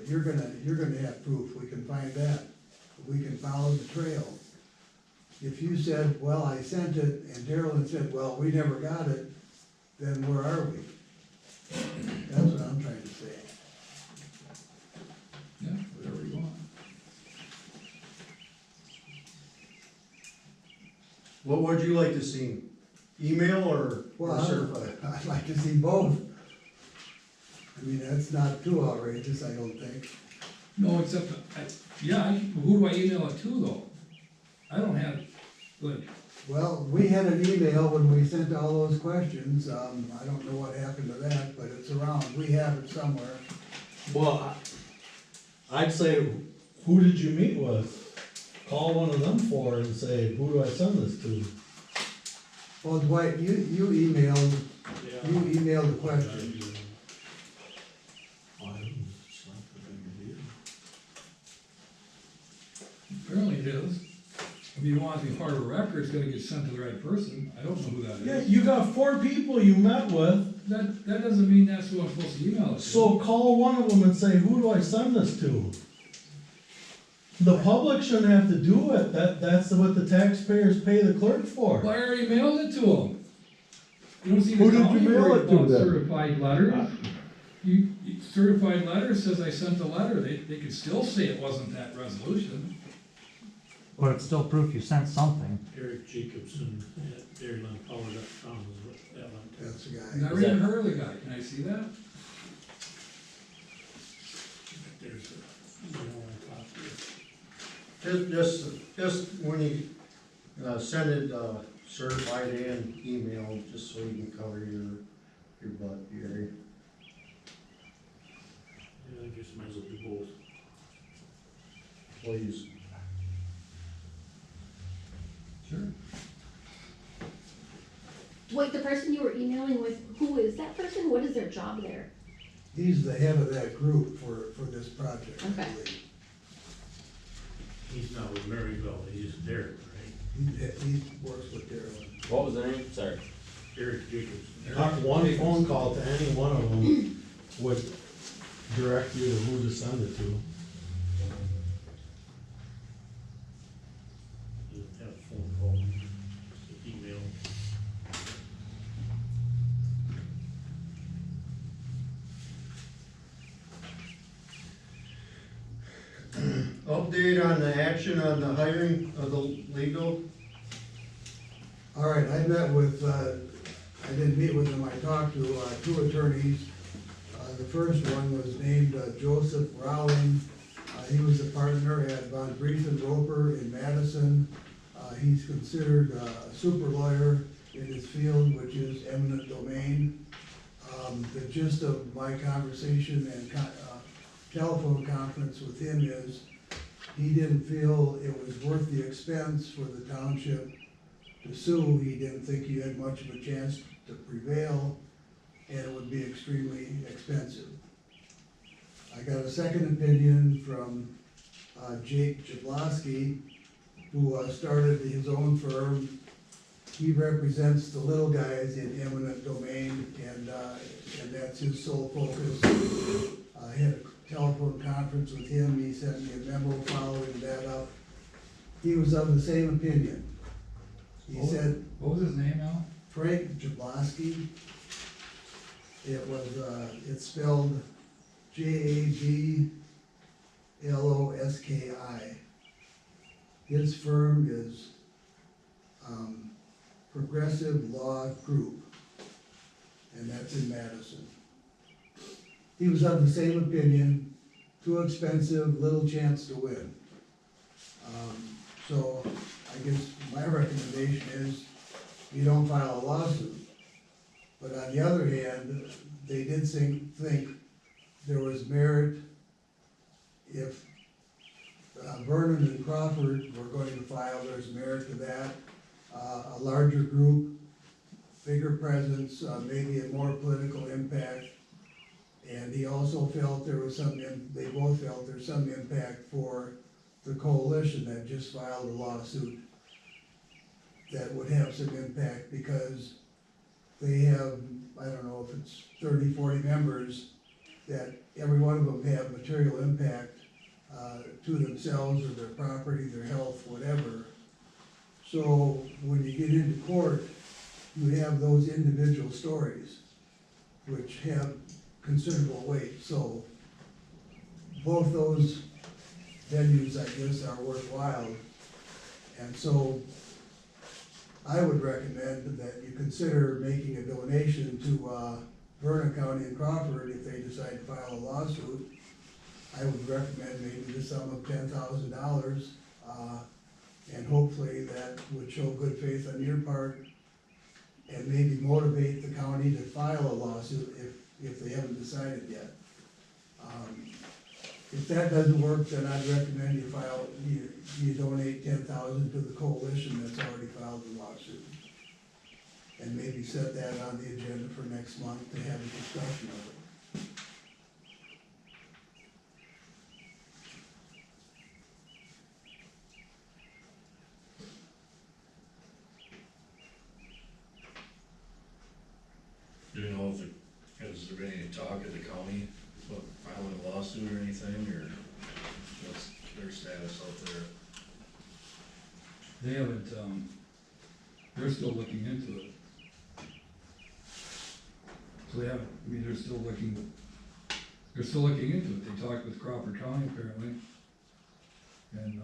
you're gonna have proof, we can find that, we can follow the trail. If you said, well, I sent it, and Darrell said, well, we never got it, then where are we? That's what I'm trying to say. Yeah, whatever you want. What would you like to see? Email or Well, certified? I'd like to see both. I mean, that's not too outrageous, I don't think. No, except, who do I email it to though? I don't have, good. Well, we had an email when we sent all those questions, I don't know what happened to that, but it's around, we have it somewhere. Well, I'd say, who did you meet with? Call one of them four and say, who do I send this to? Well, Dwight, you emailed the question. Apparently it is. If you want to be part of a record, it's gotta get sent to the right person. I don't know who that Yeah, is. you got four people you met with, That doesn't mean that's who I'm supposed to email it to. so call one of them and say, who do I send this to? The public shouldn't have to do it, that's what the taxpayers pay the clerk for. Well, I already mailed it to them. You don't see Who the did county you mail worried it to about then? certified letters. Certified letter says I sent a letter, they could still say it wasn't that resolution. But it's still proof you sent something. Eric Jacobson at DairylandPower.com is what that one. That's the I guy. never even heard of the guy, can I see that? There's a, copy. Just when you, send it, certified and email, just so you can cover your butt, Gary. Yeah, I guess might as well do both. Please. Sure. Wait, the person you were emailing with, who is that person? What is their job there? He's the head of that group for this project, I Okay. believe. He's not with Maryville, he's there, right? He works with Darrell. What was the name? Sorry. Eric Jacobson. Not one phone call to any one of them would direct you to who to send it to. Doesn't have a phone call, just an email. Update on the action on the hiring of the legal. All right, I met with, I didn't meet with them, I talked to two attorneys. The first one was named Joseph Rowling. He was a partner at Von Briesen Roper in Madison. He's considered a super lawyer in his field, which is eminent domain. The gist of my conversation and telephone conference with him is he didn't feel it was worth the expense for the township to sue. He didn't think he had much of a chance to prevail, and it would be extremely expensive. I got a second opinion from Jake Jablowski, who started his own firm. He represents the little guys in eminent domain, and that's his sole focus. I had a telephone conference with him. He sent me a memo following that up. He was of the same opinion. He said, What was his name, Al? Frank Jablowski. It's spelled Jabloski. His firm is Progressive Law Group, and that's in Madison. He was of the same opinion, too expensive, little chance to win. So I guess my recommendation is you don't file a lawsuit. But on the other hand, they did think there was merit if Vernon and Crawford were going to file, there's merit to that. A larger group, bigger presence, maybe a more political impact. And he also felt there was they both felt there's some impact for the coalition that just filed a lawsuit that would have some impact because they have, I don't know if it's 30, 40 members that every one of them have material impact, to themselves or their property, their health, whatever. So when you get into court, you have those individual stories, which have considerable weight, so both those venues, I guess, are worthwhile. And so I would recommend that you consider making a donation to, Vernon County and Crawford if they decide to file a lawsuit. I would recommend maybe the sum of $10,000, and hopefully that would show good faith on your part and maybe motivate the county to file a lawsuit if they haven't decided yet. If that doesn't work, then I'd recommend you donate $10,000 to the coalition that's already filed the lawsuit. And maybe set that on the agenda for next month to have a discussion of it. Do you know if has there been any talk at the county about filing a lawsuit or anything, or what's their status out there? They haven't, they're still looking into it. So they haven't, I mean, they're still looking into it. They talked with Crawford County apparently. And,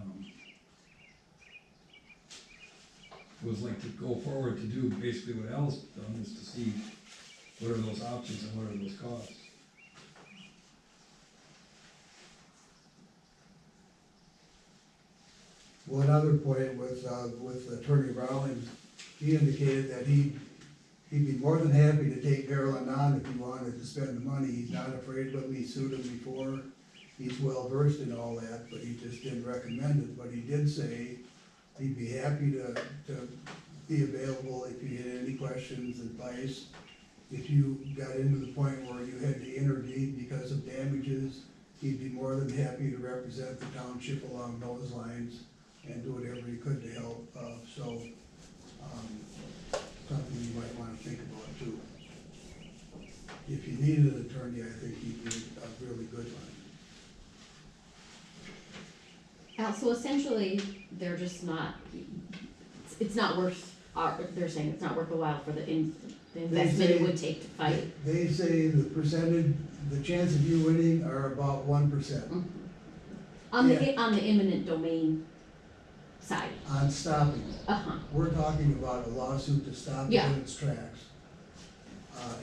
it was like to go forward to do basically what Al's done, is to see what are those options and what are those costs. One other point with Attorney Rawlings, he indicated that he'd be more than happy to take Maryland on if he wanted to spend the money. He's not afraid of him, he sued him before, he's well versed in all that, but he just didn't recommend it. But he did say he'd be happy to be available if you had any questions, advice. If you got into the point where you had to intervene because of damages, he'd be more than happy to represent the township along those lines and do whatever he could to help, something you might wanna think about too. If you need an attorney, I think he'd be a really good one. Al, so essentially, they're just not, it's not worth, they're saying it's not worth a while for the investment it would take to fight. They say the percentage, the chance of you winning are about 1%. On the, Yeah. on the eminent domain side. On stopping it. Uh-huh, We're talking about a lawsuit to stop it Yeah. in its tracks.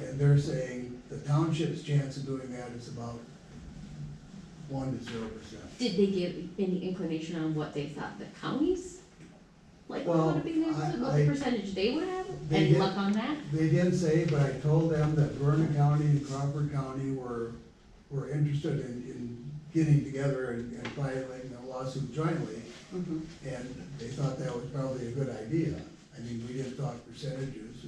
And they're saying the township's chance of doing that is about 1 to 0%. did they give any inclination on what they thought the counties, like, would Well, wanna be there, what I- percentage they would have? They Any did- luck on that? They didn't say, but I told them that Vernon County and Crawford County were interested in getting together and filing a lawsuit jointly. Mhm. And they thought that was probably a good idea. I mean, we didn't talk percentages.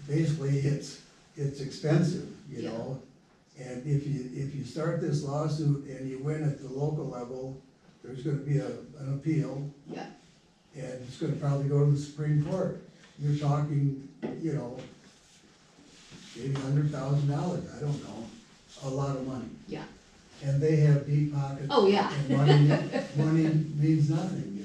Basically, it's expensive, you Yeah. know? And if you start this lawsuit and you win at the local level, there's gonna be an appeal, Yeah, and it's gonna probably go to the Supreme Court. You're talking, you know, maybe $100,000, I don't know, a lot of money. yeah. And they have deep pockets. Oh, yeah. And money means nothing,